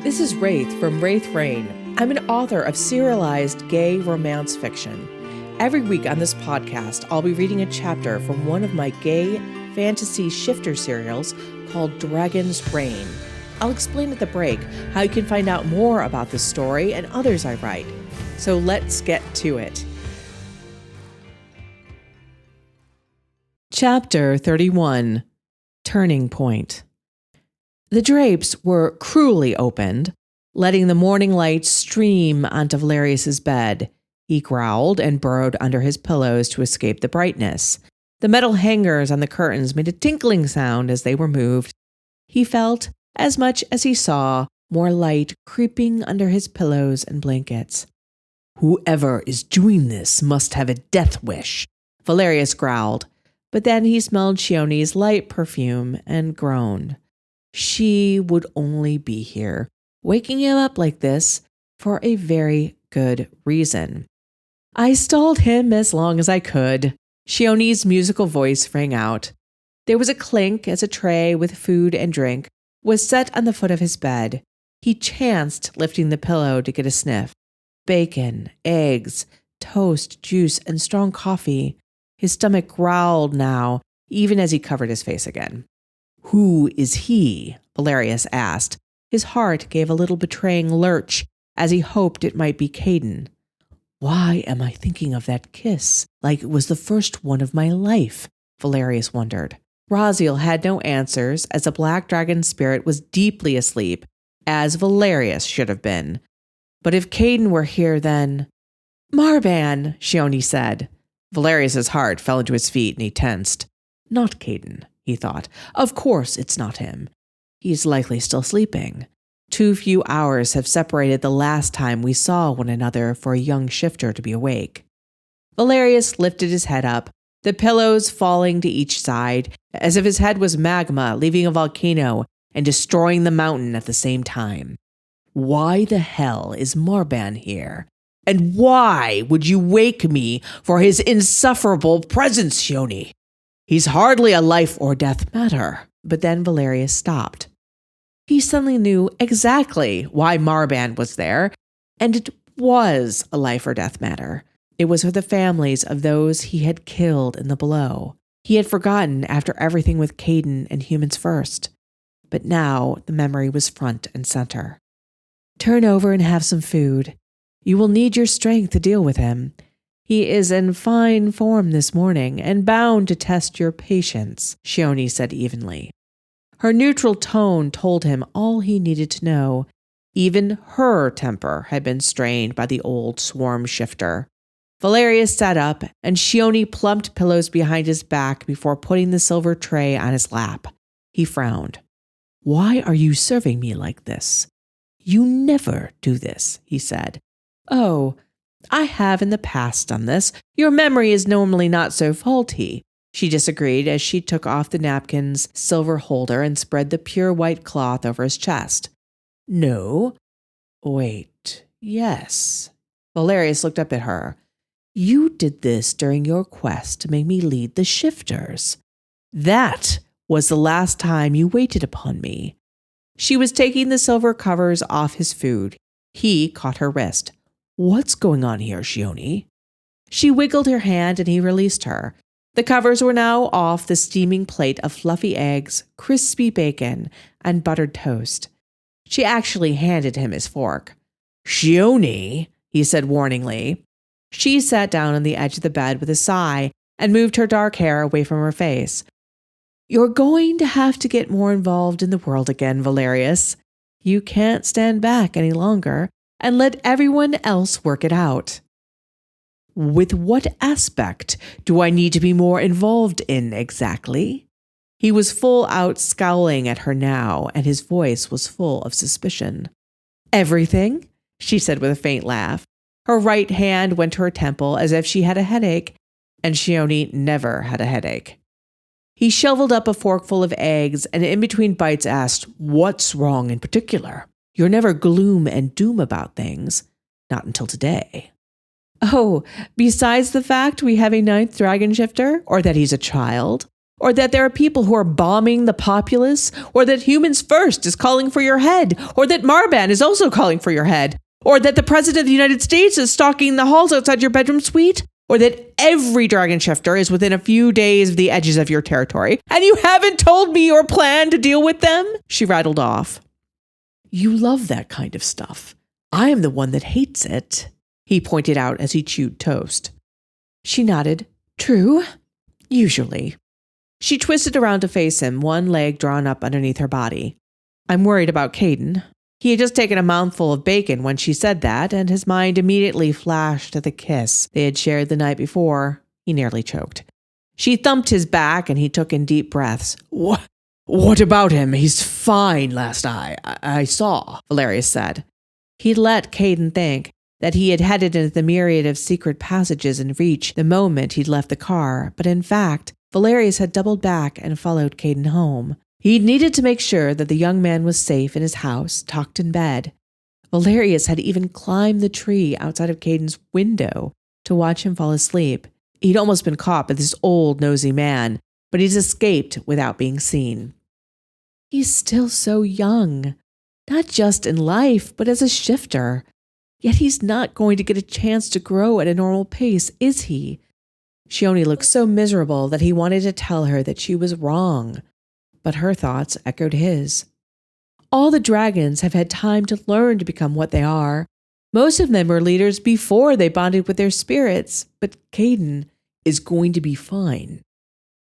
This is Wraith from Wraith Rain. I'm an author of serialized gay romance fiction. Every week on this podcast, I'll be reading a chapter from one of my gay fantasy shifter serials called Dragon's Reign. I'll explain at the break how you can find out more about this story and others I write. So let's get to it. Chapter 31, Turning Point. The drapes were cruelly opened, letting the morning light stream onto Valerius's bed. He growled and burrowed under his pillows to escape the brightness. The metal hangers on the curtains made a tinkling sound as they were moved. He felt, as much as he saw, more light creeping under his pillows and blankets. "Whoever is doing this must have a death wish," Valerius growled, but then he smelled Shione's light perfume and groaned. She would only be here, waking him up like this, for a very good reason. "I stalled him as long as I could." Shione's musical voice rang out. There was a clink as a tray with food and drink was set on the foot of his bed. He chanced lifting the pillow to get a sniff. Bacon, eggs, toast, juice, and strong coffee. His stomach growled now, even as he covered his face again. "Who is he?" Valerius asked. His heart gave a little betraying lurch as he hoped it might be Caden. "Why am I thinking of that kiss like it was the first one of my life?" Valerius wondered. Raziel had no answers as the black dragon spirit was deeply asleep, as Valerius should have been. But if Caden were here then... "Marban," Shione said. Valerius's heart fell into his feet and he tensed. Not Caden, he thought. Of course it's not him. He's likely still sleeping. Too few hours have separated the last time we saw one another for a young shifter to be awake. Valerius lifted his head up, the pillows falling to each side, as if his head was magma leaving a volcano and destroying the mountain at the same time. "Why the hell is Marban here? And why would you wake me for his insufferable presence, Shione? He's hardly a life or death matter." But then Valerius stopped. He suddenly knew exactly why Marban was there, and it was a life or death matter. It was for the families of those he had killed in the blow. He had forgotten after everything with Caden and Humans First. But now the memory was front and center. "Turn over and have some food. You will need your strength to deal with him. He is in fine form this morning and bound to test your patience," Shione said evenly. Her neutral tone told him all he needed to know. Even her temper had been strained by the old swarm shifter. Valerius sat up, and Shione plumped pillows behind his back before putting the silver tray on his lap. He frowned. "Why are you serving me like this?" "You never do this," he said. "Oh, I have in the past done this. Your memory is normally not so faulty," she disagreed as she took off the napkin's silver holder and spread the pure white cloth over his chest. "No. Wait. Yes." Valerius looked up at her. "You did this during your quest to make me lead the shifters. That was the last time you waited upon me." She was taking the silver covers off his food. He caught her wrist. "What's going on here, Shione?" She wiggled her hand and he released her. The covers were now off the steaming plate of fluffy eggs, crispy bacon, and buttered toast. She actually handed him his fork. "Shione," he said warningly. She sat down on the edge of the bed with a sigh and moved her dark hair away from her face. "You're going to have to get more involved in the world again, Valerius. You can't stand back any longer and let everyone else work it out." "With what aspect do I need to be more involved in exactly?" He was full out scowling at her now, and his voice was full of suspicion. "Everything," she said with a faint laugh. Her right hand went to her temple as if she had a headache, and Shione never had a headache. He shoveled up a forkful of eggs and in between bites asked, "What's wrong in particular? You're never gloom and doom about things. Not until today." "Oh, besides the fact we have a ninth dragon shifter, or that he's a child, or that there are people who are bombing the populace, or that Humans First is calling for your head, or that Marban is also calling for your head, or that the President of the United States is stalking the halls outside your bedroom suite, or that every dragon shifter is within a few days of the edges of your territory, and you haven't told me your plan to deal with them? She rattled off. You love that kind of stuff. I am the one that hates it, he pointed out as he chewed toast. She nodded. True. Usually. She twisted around to face him, one leg drawn up underneath her body. I'm worried about Caden. He had just taken a mouthful of bacon when she said that, and his mind immediately flashed to the kiss they had shared the night before. He nearly choked. She thumped his back, and he took in deep breaths. What about him? He's fine last I saw, Valerius said. He let Caden think that he had headed into the myriad of secret passages in reach the moment he'd left the car, but in fact, Valerius had doubled back and followed Caden home. He needed to make sure that the young man was safe in his house, tucked in bed. Valerius had even climbed the tree outside of Caden's window to watch him fall asleep. He'd almost been caught by this old, nosy man, but he'd escaped without being seen. He's still so young, not just in life, but as a shifter. Yet he's not going to get a chance to grow at a normal pace, is he? Shioni looked so miserable that he wanted to tell her that she was wrong, but her thoughts echoed his. All the dragons have had time to learn to become what they are. Most of them were leaders before they bonded with their spirits, but Caden is going to be fine.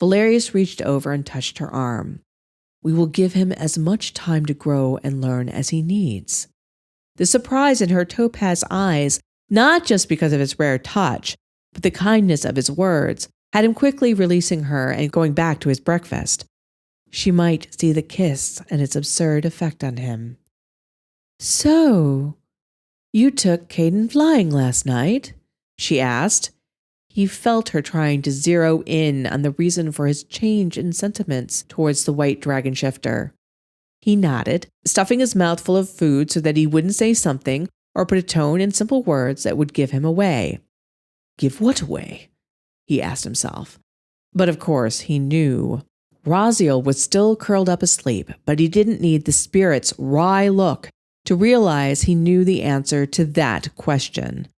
Valerius reached over and touched her arm. We will give him as much time to grow and learn as he needs. The surprise in her topaz eyes, not just because of his rare touch, but the kindness of his words, had him quickly releasing her and going back to his breakfast. She might see the kiss and its absurd effect on him. So, you took Caden flying last night? She asked. He felt her trying to zero in on the reason for his change in sentiments towards the white dragon shifter. He nodded, stuffing his mouth full of food so that he wouldn't say something or put a tone in simple words that would give him away. Give what away? He asked himself. But of course he knew. Raziel was still curled up asleep, but he didn't need the spirit's wry look to realize he knew the answer to that question.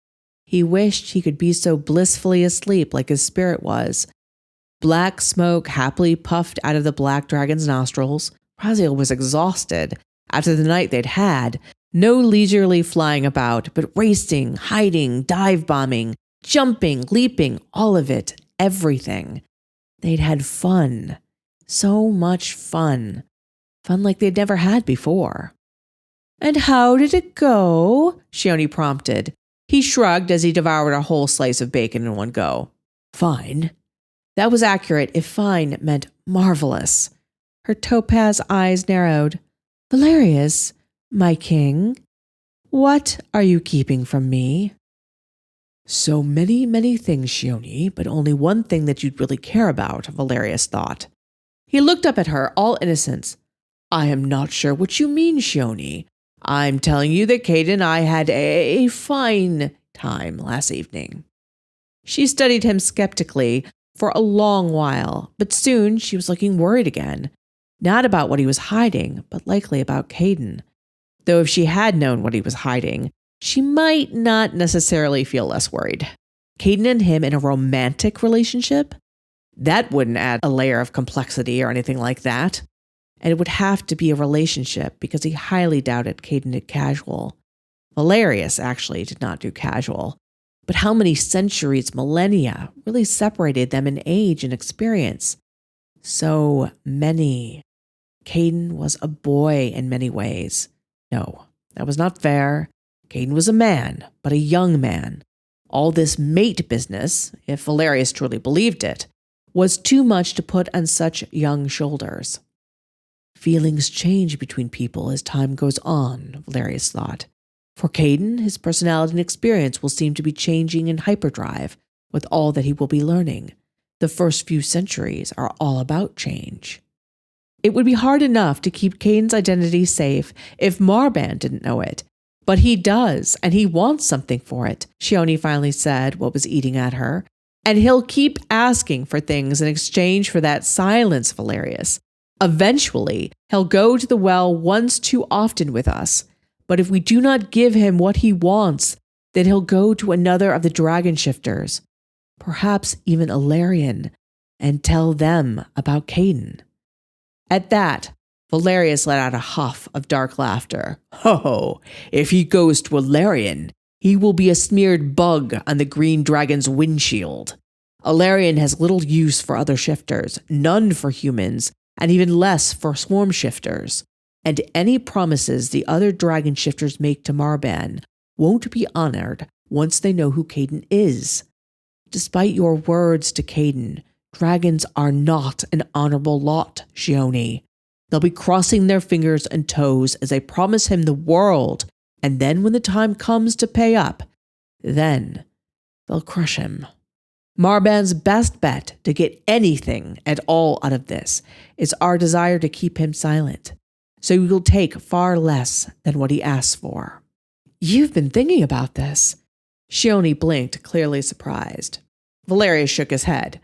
He wished he could be so blissfully asleep like his spirit was. Black smoke happily puffed out of the black dragon's nostrils. Raziel was exhausted after the night they'd had. No leisurely flying about, but racing, hiding, dive-bombing, jumping, leaping, all of it, everything. They'd had fun. So much fun. Fun like they'd never had before. And how did it go? Shioni prompted. He shrugged as he devoured a whole slice of bacon in one go. Fine. That was accurate if fine meant marvelous. Her topaz eyes narrowed. Valerius, my king, what are you keeping from me? So many, many things, Shioni, but only one thing that you'd really care about, Valerius thought. He looked up at her, all innocence. I am not sure what you mean, Shioni. I'm telling you that Caden and I had a fine time last evening. She studied him skeptically for a long while, but soon she was looking worried again. Not about what he was hiding, but likely about Caden. Though if she had known what he was hiding, she might not necessarily feel less worried. Caden and him in a romantic relationship? That wouldn't add a layer of complexity or anything like that. And it would have to be a relationship because he highly doubted Caden did casual. Valerius actually did not do casual. But how many centuries, millennia, really separated them in age and experience? So many. Caden was a boy in many ways. No, that was not fair. Caden was a man, but a young man. All this mate business, if Valerius truly believed it, was too much to put on such young shoulders. Feelings change between people as time goes on, Valerius thought. For Caden, his personality and experience will seem to be changing in hyperdrive with all that he will be learning. The first few centuries are all about change. It would be hard enough to keep Caden's identity safe if Marban didn't know it. But he does, and he wants something for it, Shioni finally said what was eating at her. And he'll keep asking for things in exchange for that silence, Valerius. Eventually, he'll go to the well once too often with us. But if we do not give him what he wants, then he'll go to another of the dragon shifters, perhaps even Alarian, and tell them about Caden." At that, Valerius let out a huff of dark laughter. "Ho! If he goes to Alarian, he will be a smeared bug on the green dragon's windshield. Alarian has little use for other shifters, none for humans, and even less for swarm shifters. And any promises the other dragon shifters make to Marban won't be honored once they know who Caden is. Despite your words to Caden, dragons are not an honorable lot, Shioni. They'll be crossing their fingers and toes as they promise him the world, and then when the time comes to pay up, then they'll crush him. Marban's best bet to get anything at all out of this is our desire to keep him silent, so we will take far less than what he asks for." "You've been thinking about this." Shioni blinked, clearly surprised. Valerius shook his head.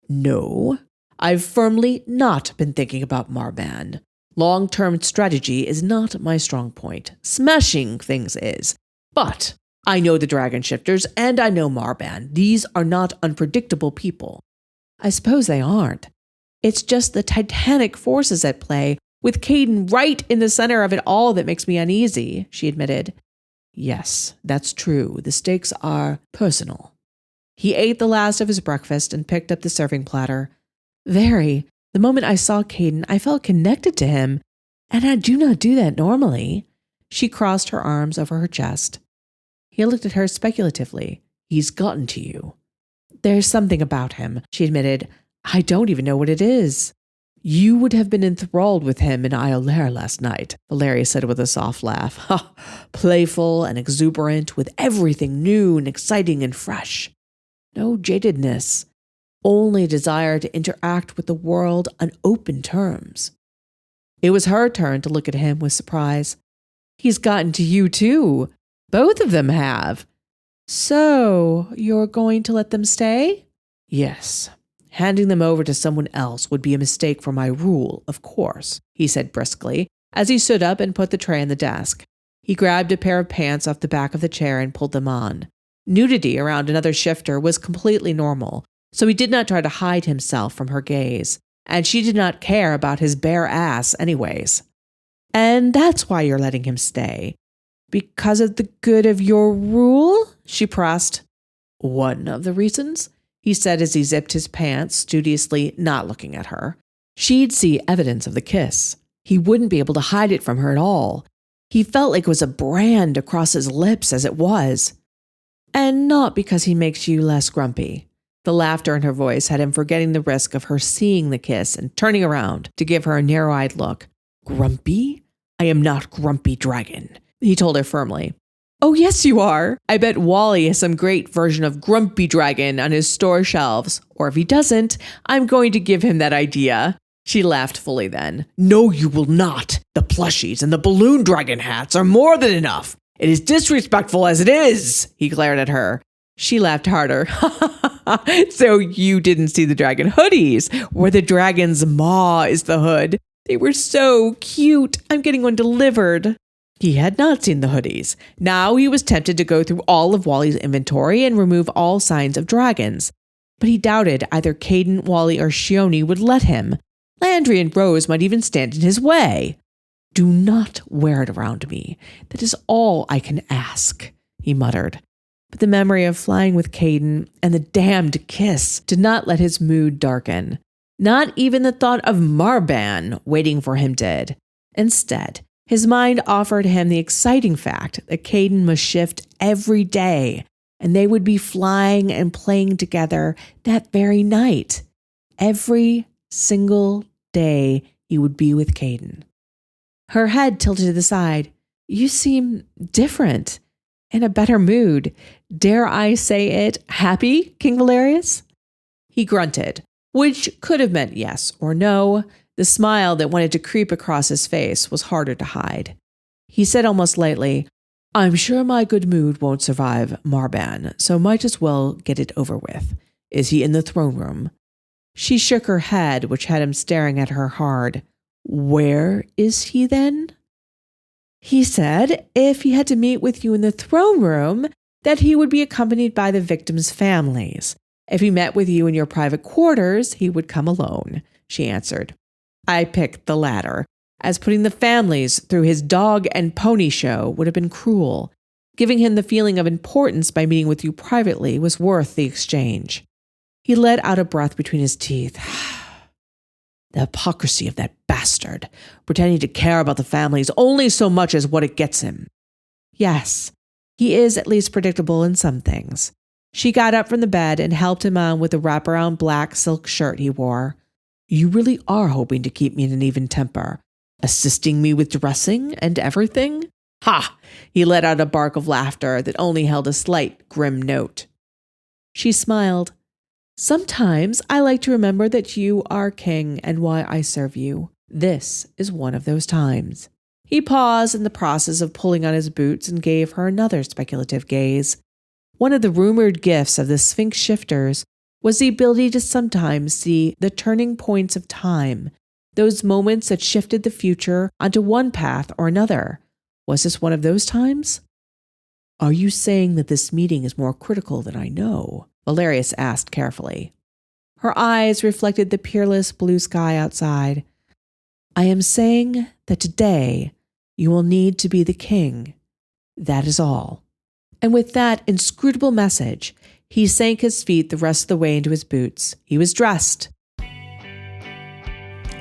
"No, I've firmly not been thinking about Marban. Long-term strategy is not my strong point. Smashing things is. But I know the dragon shifters and I know Marban. These are not unpredictable people." "I suppose they aren't. It's just the titanic forces at play, with Caden right in the center of it all, that makes me uneasy," she admitted. "Yes, that's true. The stakes are personal." He ate the last of his breakfast and picked up the serving platter. "Very. The moment I saw Caden, I felt connected to him, and I do not do that normally." She crossed her arms over her chest. He looked at her speculatively. "He's gotten to you." "There's something about him," she admitted. "I don't even know what it is." "You would have been enthralled with him in Iolaire last night," Valerius said with a soft laugh. "Ha! Playful and exuberant, with everything new and exciting and fresh. No jadedness, only desire to interact with the world on open terms." It was her turn to look at him with surprise. "He's gotten to you too. Both of them have. So, you're going to let them stay?" "Yes. Handing them over to someone else would be a mistake for my rule, of course," he said briskly, as he stood up and put the tray on the desk. He grabbed a pair of pants off the back of the chair and pulled them on. Nudity around another shifter was completely normal, so he did not try to hide himself from her gaze, and she did not care about his bare ass anyways. "And that's why you're letting him stay? Because of the good of your rule?" she pressed. "One of the reasons," he said as he zipped his pants, studiously not looking at her. She'd see evidence of the kiss. He wouldn't be able to hide it from her at all. He felt like it was a brand across his lips as it was. "And not because he makes you less grumpy." The laughter in her voice had him forgetting the risk of her seeing the kiss and turning around to give her a narrow-eyed look. "Grumpy? I am not Grumpy Dragon," he told her firmly. "Oh, yes, you are. I bet Wally has some great version of Grumpy Dragon on his store shelves. Or if he doesn't, I'm going to give him that idea." She laughed fully then. "No, you will not. The plushies and the balloon dragon hats are more than enough. It is disrespectful as it is," he glared at her. She laughed harder. "So you didn't see the dragon hoodies, where the dragon's maw is the hood? They were so cute. I'm getting one delivered." He had not seen the hoodies. Now he was tempted to go through all of Wally's inventory and remove all signs of dragons. But he doubted either Caden, Wally, or Shioni would let him. Landry and Rose might even stand in his way. "Do not wear it around me. That is all I can ask," he muttered. But the memory of flying with Caden and the damned kiss did not let his mood darken. Not even the thought of Marban waiting for him did. Instead, his mind offered him the exciting fact that Caden must shift every day, and they would be flying and playing together that very night. Every single day he would be with Caden. Her head tilted to the side. "You seem different, in a better mood. Dare I say it, happy, King Valerius?" He grunted, which could have meant yes or no. The smile that wanted to creep across his face was harder to hide. He said almost lightly, "I'm sure my good mood won't survive Marban, so might as well get it over with. Is he in the throne room?" She shook her head, which had him staring at her hard. "Where is he then?" "He said if he had to meet with you in the throne room, that he would be accompanied by the victims' families. If he met with you in your private quarters, he would come alone," she answered. "I picked the latter, as putting the families through his dog and pony show would have been cruel. Giving him the feeling of importance by meeting with you privately was worth the exchange." He let out a breath between his teeth. The hypocrisy of that bastard, pretending to care about the families only so much as what it gets him. Yes, he is at least predictable in some things. She got up from the bed and helped him on with the wraparound black silk shirt he wore. "You really are hoping to keep me in an even temper, assisting me with dressing and everything?" "Ha!" He let out a bark of laughter that only held a slight, grim note. She smiled. "Sometimes I like to remember that you are king and why I serve you. This is one of those times." He paused in the process of pulling on his boots and gave her another speculative gaze. One of the rumored gifts of the Sphinx shifters was the ability to sometimes see the turning points of time, those moments that shifted the future onto one path or another. Was this one of those times? "Are you saying that this meeting is more critical than I know?" Valerius asked carefully. Her eyes reflected the peerless blue sky outside. "I am saying that today you will need to be the king. That is all." And with that inscrutable message, he sank his feet the rest of the way into his boots. He was dressed.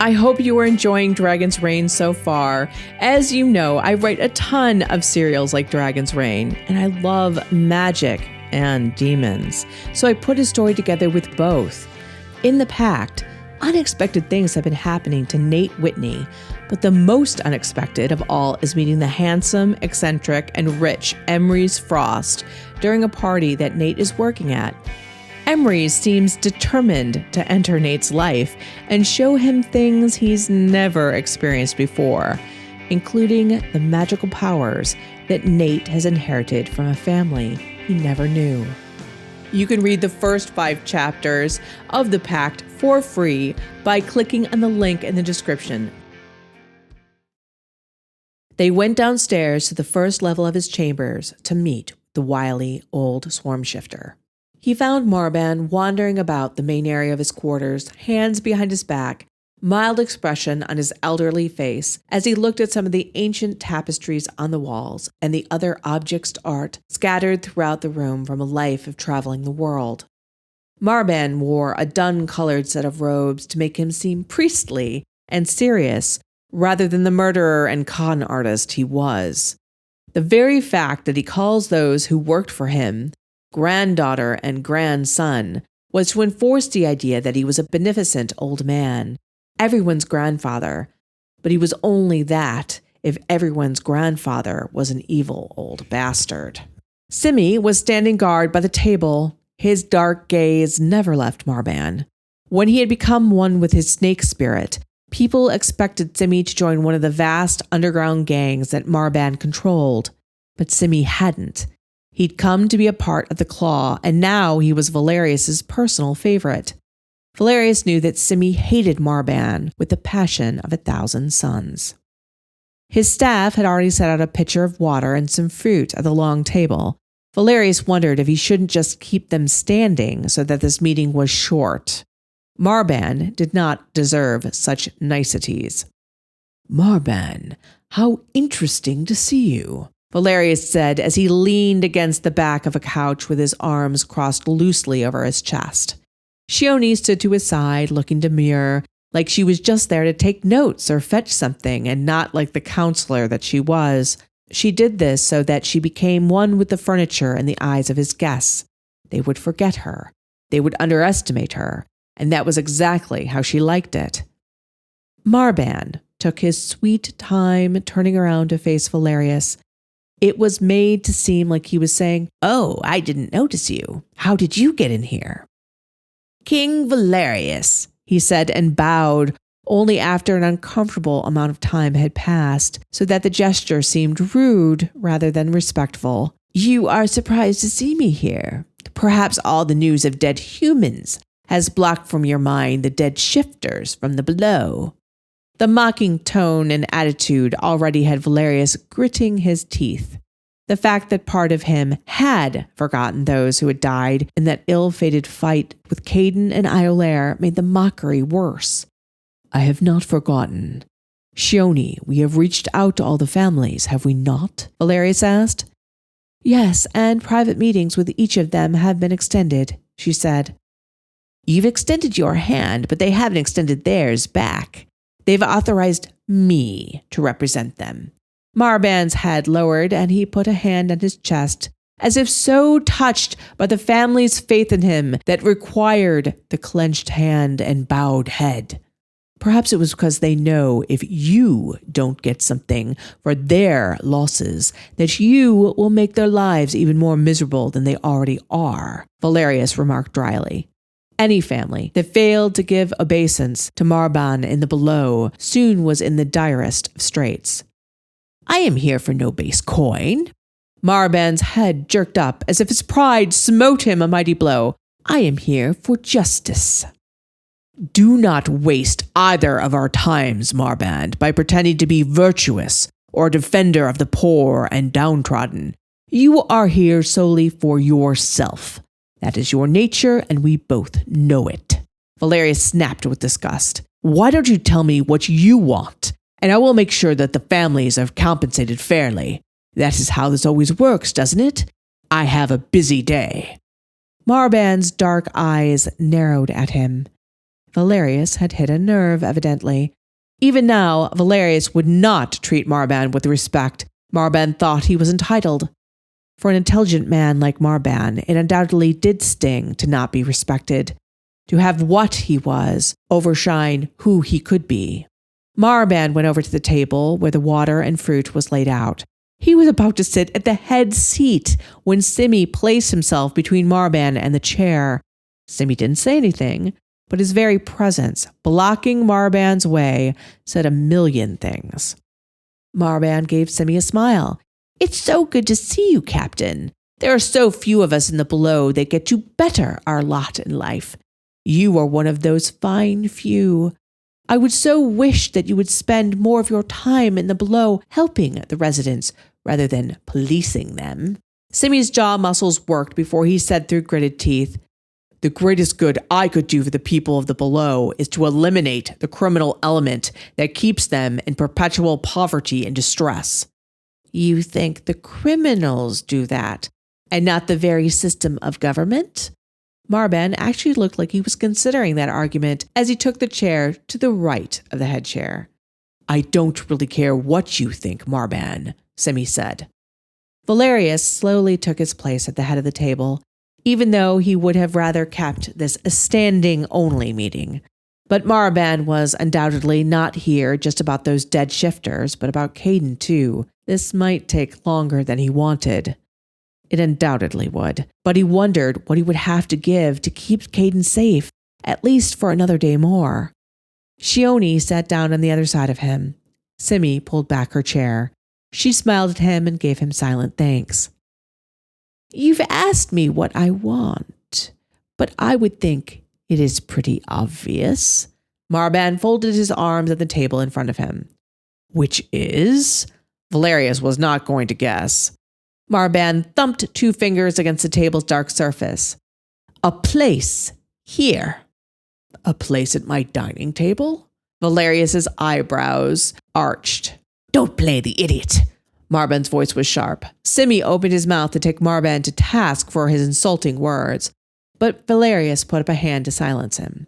I hope you are enjoying Dragon's Reign so far. As you know, I write a ton of serials like Dragon's Reign, and I love magic and demons. So I put a story together with both. In the Pact, unexpected things have been happening to Nate Whitney, but the most unexpected of all is meeting the handsome, eccentric, and rich Emery's Frost during a party that Nate is working at. Emery seems determined to enter Nate's life and show him things he's never experienced before, including the magical powers that Nate has inherited from a family he never knew. You can read the first 5 chapters of The Pact for free by clicking on the link in the description. They went downstairs to the first level of his chambers to meet the wily old swarm shifter. He found Marban wandering about the main area of his quarters, hands behind his back, mild expression on his elderly face as he looked at some of the ancient tapestries on the walls and the other objects of art scattered throughout the room from a life of traveling the world. Marban wore a dun-colored set of robes to make him seem priestly and serious rather than the murderer and con artist he was. The very fact that he calls those who worked for him granddaughter and grandson was to enforce the idea that he was a beneficent old man, everyone's grandfather, but he was only that if everyone's grandfather was an evil old bastard. Simi was standing guard by the table. His dark gaze never left Marban. When he had become one with his snake spirit, people expected Simi to join one of the vast underground gangs that Marban controlled, but Simi hadn't. He'd come to be a part of the Claw, and now he was Valerius's personal favorite. Valerius knew that Simi hated Marban with the passion of 1,000 suns. His staff had already set out a pitcher of water and some fruit at the long table. Valerius wondered if he shouldn't just keep them standing so that this meeting was short. Marban did not deserve such niceties. "Marban, how interesting to see you," Valerius said as he leaned against the back of a couch with his arms crossed loosely over his chest. Shioni stood to his side, looking demure, like she was just there to take notes or fetch something, and not like the counselor that she was. She did this so that she became one with the furniture in the eyes of his guests. They would forget her. They would underestimate her, and that was exactly how she liked it. Marban took his sweet time turning around to face Valerius. It was made to seem like he was saying, "Oh, I didn't notice you. How did you get in here?" "King Valerius," he said and bowed, only after an uncomfortable amount of time had passed, so that the gesture seemed rude rather than respectful. "You are surprised to see me here. Perhaps all the news of dead humans has blocked from your mind the dead shifters from the below. The mocking tone and attitude already had Valerius gritting his teeth. The fact that part of him had forgotten those who had died in that ill-fated fight with Caden and Iolaire made the mockery worse. I have not forgotten. Shioni, we have reached out to all the families, have we not? Valerius asked. Yes, and private meetings with each of them have been extended, she said. You've extended your hand, but they haven't extended theirs back. They've authorized me to represent them. Marban's head lowered, and he put a hand on his chest, as if so touched by the family's faith in him that required the clenched hand and bowed head. Perhaps it was because they know if you don't get something for their losses, that you will make their lives even more miserable than they already are, Valerius remarked dryly. Any family that failed to give obeisance to Marban in the below soon was in the direst of straits. I am here for no base coin. Marban's head jerked up as if his pride smote him a mighty blow. I am here for justice. Do not waste either of our times, Marban, by pretending to be virtuous or a defender of the poor and downtrodden. You are here solely for yourself. That is your nature, and we both know it. Valerius snapped with disgust. Why don't you tell me what you want, and I will make sure that the families are compensated fairly. That is how this always works, doesn't it? I have a busy day. Marban's dark eyes narrowed at him. Valerius had hit a nerve, evidently. Even now, Valerius would not treat Marban with the respect Marban thought he was entitled. For an intelligent man like Marban, it undoubtedly did sting to not be respected, to have what he was overshine who he could be. Marban went over to the table where the water and fruit was laid out. He was about to sit at the head seat when Simi placed himself between Marban and the chair. Simi didn't say anything, but his very presence, blocking Marban's way, said a million things. Marban gave Simi a smile. It's so good to see you, Captain. There are so few of us in the below that get to better our lot in life. You are one of those fine few. I would so wish that you would spend more of your time in the below helping the residents rather than policing them. Simi's jaw muscles worked before he said through gritted teeth, The greatest good I could do for the people of the below is to eliminate the criminal element that keeps them in perpetual poverty and distress. You think the criminals do that, and not the very system of government? Marban actually looked like he was considering that argument as he took the chair to the right of the head chair. I don't really care what you think, Marban, Simi said. Valerius slowly took his place at the head of the table, even though he would have rather kept this a standing-only meeting. But Marban was undoubtedly not here just about those dead shifters, but about Caden too. This might take longer than he wanted. It undoubtedly would, but he wondered what he would have to give to keep Caden safe, at least for another day more. Shioni sat down on the other side of him. Simi pulled back her chair. She smiled at him and gave him silent thanks. You've asked me what I want, but I would think it is pretty obvious. Marban folded his arms at the table in front of him. Which is? Valerius was not going to guess. Marban thumped 2 fingers against the table's dark surface. A place here. A place at my dining table? Valerius's eyebrows arched. Don't play the idiot. Marban's voice was sharp. Simi opened his mouth to take Marban to task for his insulting words, but Valerius put up a hand to silence him.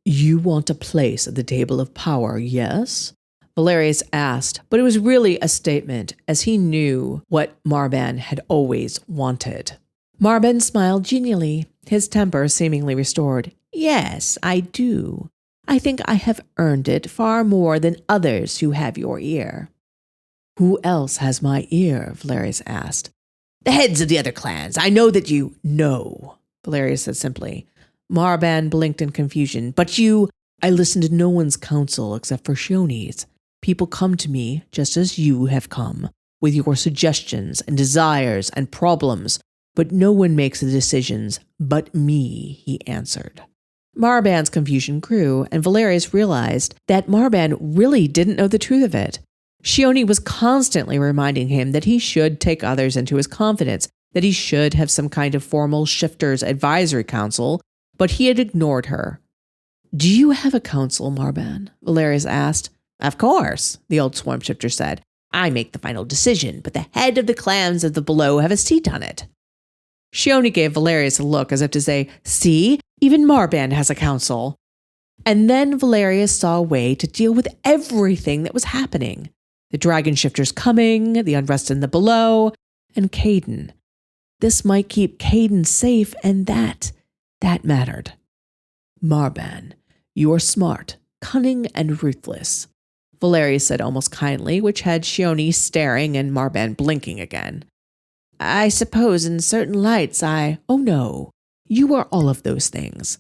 You want a place at the table of power, yes? Valerius asked, but it was really a statement, as he knew what Marban had always wanted. Marban smiled genially, his temper seemingly restored. Yes, I do. I think I have earned it far more than others who have your ear. Who else has my ear? Valerius asked. The heads of the other clans. I know that you know, Valerius said simply. Marban blinked in confusion. But I listen to no one's counsel except for Shioni's. People come to me just as you have come, with your suggestions and desires and problems, but no one makes the decisions but me, he answered. Marban's confusion grew, and Valerius realized that Marban really didn't know the truth of it. Shioni was constantly reminding him that he should take others into his confidence, that he should have some kind of formal shifters advisory council, but he had ignored her. Do you have a council, Marban? Valerius asked. Of course, the old swarm shifter said. I make the final decision, but the head of the clans of the below have a seat on it. Shioni gave Valerius a look as if to say, see, even Marban has a council. And then Valerius saw a way to deal with everything that was happening. The dragon shifters coming, the unrest in the below, and Caden. This might keep Caden safe, and that mattered. Marban, you are smart, cunning, and ruthless, Valerius said almost kindly, which had Shioni staring and Marban blinking again. I suppose in certain lights oh no, you are all of those things.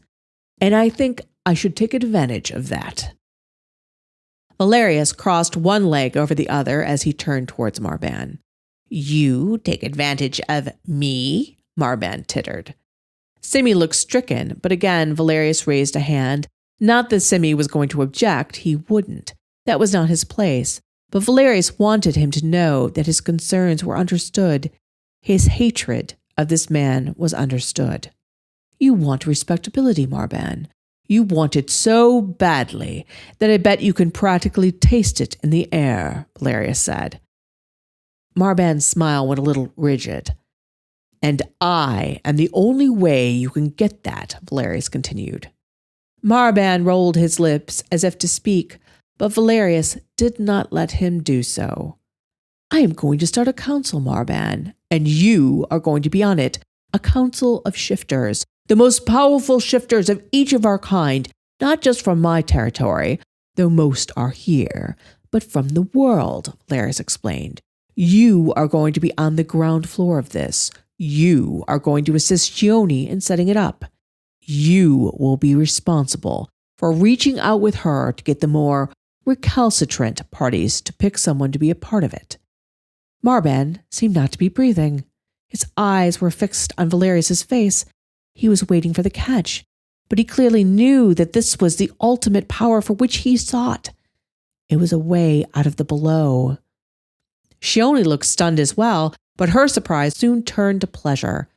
And I think I should take advantage of that. Valerius crossed one leg over the other as he turned towards Marban. You take advantage of me? Marban tittered. Simi looked stricken, but again Valerius raised a hand. Not that Simi was going to object, he wouldn't. That was not his place. But Valerius wanted him to know that his concerns were understood. His hatred of this man was understood. You want respectability, Marban. You want it so badly that I bet you can practically taste it in the air, Valerius said. Marban's smile went a little rigid. And I am the only way you can get that, Valerius continued. Marban rolled his lips as if to speak, but Valerius did not let him do so. I am going to start a council, Marban, and you are going to be on it, a council of shifters, the most powerful shifters of each of our kind, not just from my territory, though most are here, but from the world, Valerius explained. You are going to be on the ground floor of this. You are going to assist Shioni in setting it up. You will be responsible for reaching out with her to get the more recalcitrant parties to pick someone to be a part of it. Marban seemed not to be breathing. His eyes were fixed on Valerius's face. He was waiting for the catch, but he clearly knew that this was the ultimate power for which he sought. It was a way out of the below. Shioni looked stunned as well, but her surprise soon turned to pleasure.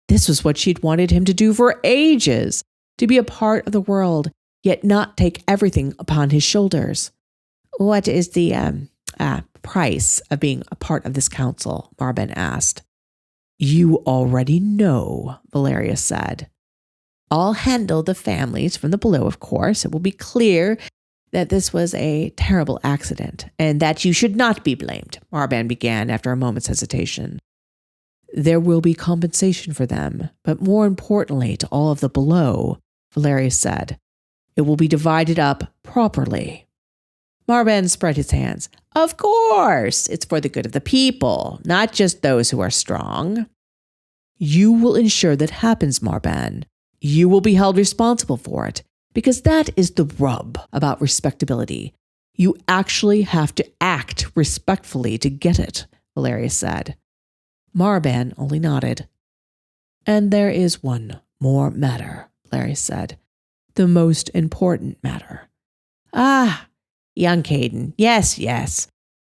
This was what she'd wanted him to do for ages, to be a part of the world, yet not take everything upon his shoulders. What is the price of being a part of this council? Marban asked. You already know, Valerius said. I'll handle the families from the below, of course. It will be clear that this was a terrible accident and that you should not be blamed, Marban began after a moment's hesitation. There will be compensation for them, but more importantly to all of the below, Valerius said. It will be divided up properly. Marban spread his hands. Of course, it's for the good of the people, not just those who are strong. You will ensure that happens, Marban. You will be held responsible for it, because that is the rub about respectability. You actually have to act respectfully to get it, Valerius said. Marban only nodded. And there is one more matter, Valerius said. The most important matter. Ah, young Caden. Yes,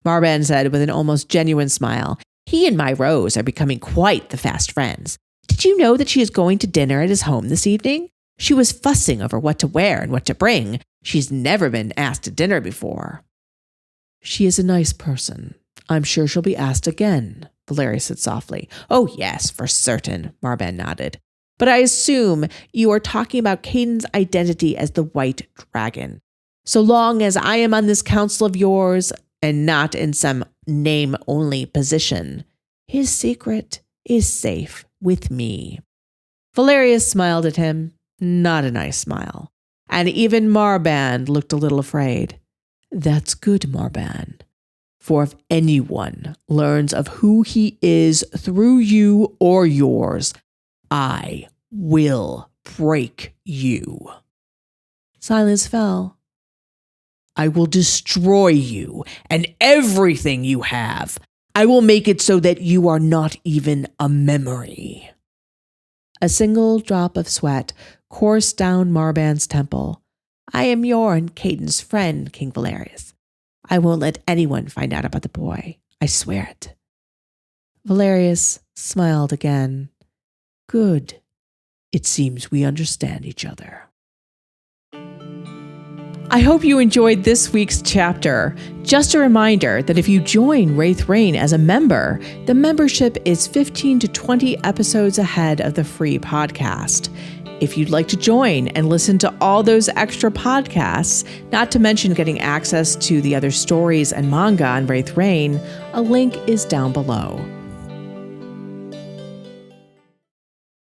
Marban said with an almost genuine smile. He and my Rose are becoming quite the fast friends. Did you know that she is going to dinner at his home this evening? She was fussing over what to wear and what to bring. She's never been asked to dinner before. She is a nice person. I'm sure she'll be asked again, Valerius said softly. Oh, yes, for certain, Marban nodded. But I assume you are talking about Caden's identity as the White Dragon. So long as I am on this council of yours and not in some name-only position, his secret is safe with me. Valerius smiled at him, not a nice smile, and even Marban looked a little afraid. That's good, Marban. For if anyone learns of who he is through you or yours, I will break you. Silence fell. I will destroy you and everything you have. I will make it so that you are not even a memory. A single drop of sweat coursed down Marban's temple. I am your and Caden's friend, King Valerius. I won't let anyone find out about the boy. I swear it. Valerius smiled again. Good. It seems we understand each other. I hope you enjoyed this week's chapter. Just a reminder that if you join Wraith Reign as a member, the membership is 15 to 20 episodes ahead of the free podcast. If you'd like to join and listen to all those extra podcasts, not to mention getting access to the other stories and manga on Wraith Reign, a link is down below.